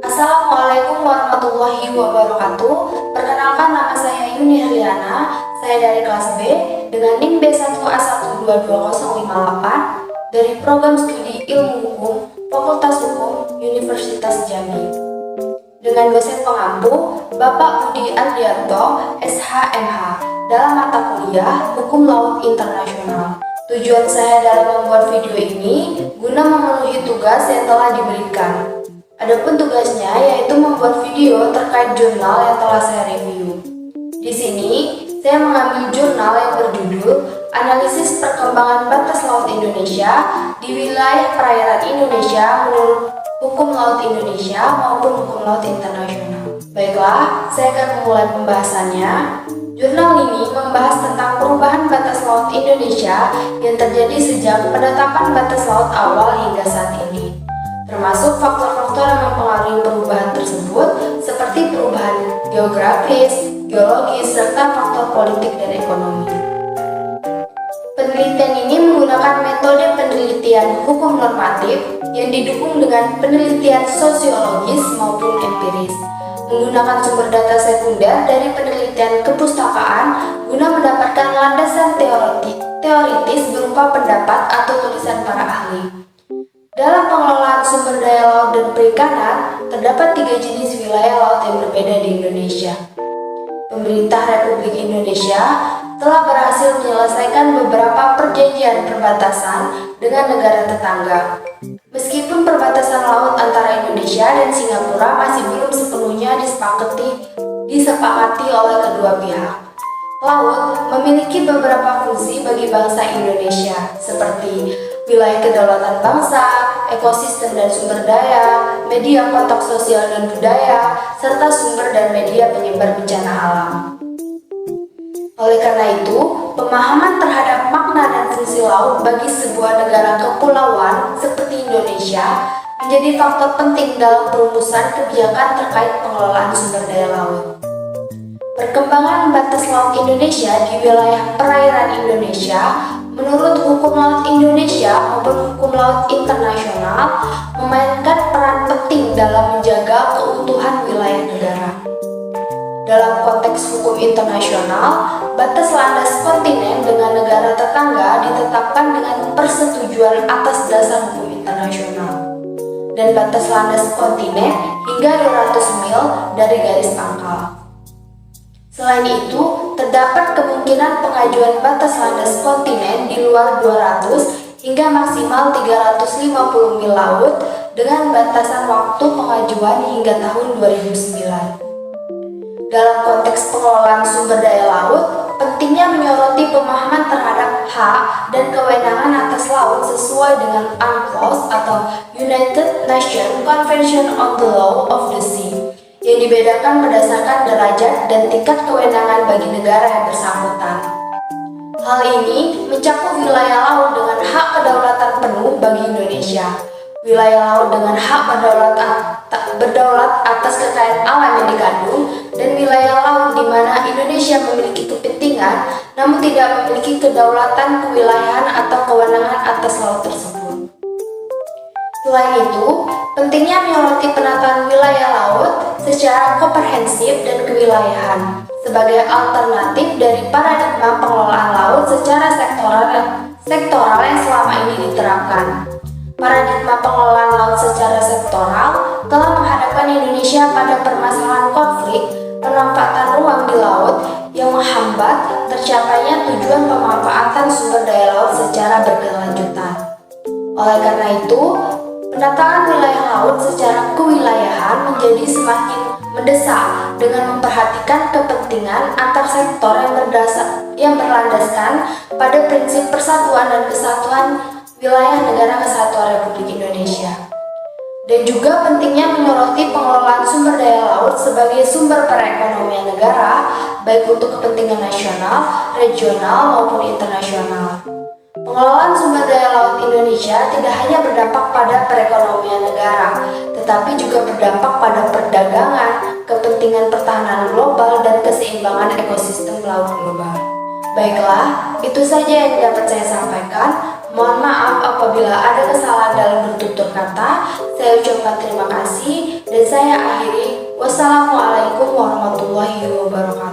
Assalamualaikum warahmatullahi wabarakatuh. Perkenalkan, nama saya Yuni Herliana. Saya dari kelas B dengan NIM B1A1222058 dari Program Studi Ilmu Hukum Fakultas Hukum Universitas Jambi. Dengan dosen pengampu Bapak Budi Ardianto, SHMH, dalam mata kuliah Hukum Laut Internasional. Tujuan saya dalam membuat video ini guna memenuhi tugas yang telah diberikan. Adapun tugasnya yaitu membuat video terkait jurnal yang telah saya review. Di sini saya mengambil jurnal yang berjudul Analisis Perkembangan Batas Laut Indonesia di Wilayah Perairan Indonesia menurut Hukum Laut Indonesia maupun Hukum Laut Internasional. Baiklah, saya akan memulai pembahasannya. Jurnal ini membahas tentang perubahan batas laut Indonesia yang terjadi sejak penetapan batas laut awal hingga saat ini, termasuk faktor-faktor yang mempengaruhi perubahan tersebut seperti perubahan geografis, geologis, serta faktor politik dan ekonomi. Penelitian ini menggunakan metode penelitian hukum normatif yang didukung dengan penelitian sosiologis maupun empiris, menggunakan sumber data sekunder dari penelitian kepustakaan guna mendapatkan landasan teoritis berupa pendapat atau tulisan para ahli. Dalam pengelolaan sumber daya laut dan perikanan, terdapat 3 jenis wilayah laut yang berbeda di Indonesia. Pemerintah Republik Indonesia telah berhasil menyelesaikan beberapa perjanjian perbatasan dengan negara tetangga. Meskipun perbatasan laut antara Indonesia dan Singapura masih belum sepenuhnya disepakati oleh kedua pihak. Laut memiliki beberapa fungsi bagi bangsa Indonesia, seperti wilayah kedaulatan bangsa, ekosistem dan sumber daya, media kontak sosial dan budaya, serta sumber dan media penyebar bencana alam. Oleh karena itu, pemahaman terhadap makna dan fungsi laut bagi sebuah negara kepulauan seperti Indonesia menjadi faktor penting dalam perumusan kebijakan terkait pengelolaan sumber daya laut. Perkembangan batas laut Indonesia di wilayah perairan Indonesia menurut Hukum Laut Indonesia maupun Hukum Laut Internasional memainkan peran penting dalam menjaga keutuhan wilayah negara. Dalam konteks hukum internasional, batas landas kontinen dengan negara tetangga ditetapkan dengan persetujuan atas dasar hukum internasional, dan batas landas kontinen hingga 200 mil dari garis pangkal. Selain itu, terdapat kemungkinan pengajuan batas landas kontinen di luar 200 hingga maksimal 350 mil laut dengan batasan waktu pengajuan hingga tahun 2009. Dalam konteks pengelolaan sumber daya laut, pentingnya menyoroti pemahaman terhadap hak dan kewenangan atas laut sesuai dengan UNCLOS atau United Nations Convention on the Law of the Sea, yang dibedakan berdasarkan derajat dan tingkat kewenangan bagi negara yang bersangkutan. Hal ini mencakup wilayah laut dengan hak kedaulatan penuh bagi Indonesia, wilayah laut dengan hak berdaulat atas kekayaan alam yang dikandung, dan wilayah laut di mana Indonesia memiliki kepentingan namun tidak memiliki kedaulatan kewilayahan atau kewenangan atas laut tersebut. Selain itu, pentingnya menyoroti penataan wilayah laut secara komprehensif dan kewilayahan sebagai alternatif dari paradigma pengelolaan laut secara sektoral yang selama ini diterapkan. Paradigma pengelolaan laut secara sektoral telah menghadapkan Indonesia pada permasalahan konflik pemanfaatan ruang di laut yang menghambat tercapainya tujuan pemanfaatan sumber daya laut secara berkelanjutan. Oleh karena itu, penataan wilayah laut secara kewilayahan menjadi semakin mendesak dengan memperhatikan kepentingan antar sektor yang berlandaskan pada prinsip persatuan dan kesatuan wilayah negara kesatuan Republik Indonesia. Dan juga pentingnya menyoroti pengelolaan sumber daya laut sebagai sumber perekonomian negara, baik untuk kepentingan nasional, regional, maupun internasional. Pengelolaan sumber daya laut Indonesia tidak hanya berdampak pada perekonomian negara, tetapi juga berdampak pada perdagangan, kepentingan pertahanan global, dan keseimbangan ekosistem laut global. Baiklah, itu saja yang dapat saya sampaikan. Mohon maaf apabila ada kesalahan dalam bentuk tutur kata, saya ucapkan terima kasih dan saya akhiri. Wassalamualaikum warahmatullahi wabarakatuh.